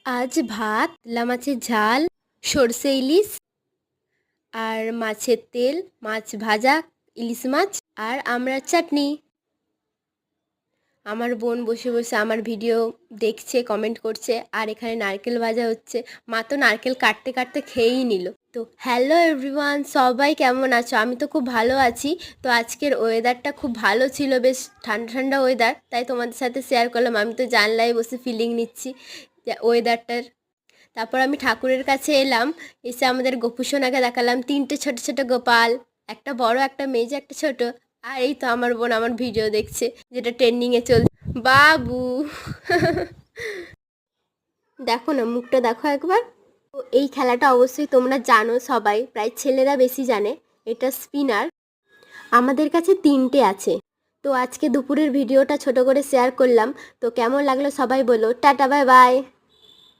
আজ ভাত, লা মাছের ঝাল, সরষে ইলিশ আর মাছের তেল, মাছ ভাজা, ইলিশ মাছ আর আমড়ার চাটনি। আমার বোন বসে বসে আমার ভিডিও দেখছে, কমেন্ট করছে, আর এখানে নারকেল ভাজা হচ্ছে। মা তো নারকেল কাটতে কাটতে খেয়েই নিল। তো হ্যালো এভরিওয়ান, সবাই কেমন আছো? আমি তো খুব ভালো আছি। তো আজকের ওয়েদারটা খুব ভালো ছিল, বেশ ঠান্ডা ঠান্ডা ওয়েদার, তাই তোমাদের সাথে শেয়ার করলাম। আমি তো জানলাই বসে ফিলিং নিচ্ছি ওয়েদারটার। তারপর আমি ঠাকুরের কাছে এলাম, এসে আমাদের গোপুসোনাকে দেখালাম, 3টে ছোট ছোট গোপাল, একটা বড়, একটা মেজ, একটা ছোট। আর এই তো আমার বোন আমার ভিডিও দেখছে, যেটা ট্রেন্ডিংয়ে চল। বাবু দেখো না, মুখটা দেখো একবার। তো এই খেলাটা অবশ্যই তোমরা জানো সবাই, প্রায় ছেলেরা বেশি জানে। এটা স্পিনার। আমাদের কাছে 3টে আছে। তো আজকে দুপুরের ভিডিওটা ছোট করে শেয়ার করলাম। তো কেমন লাগলো সবাই বলো। Tata, bye bye.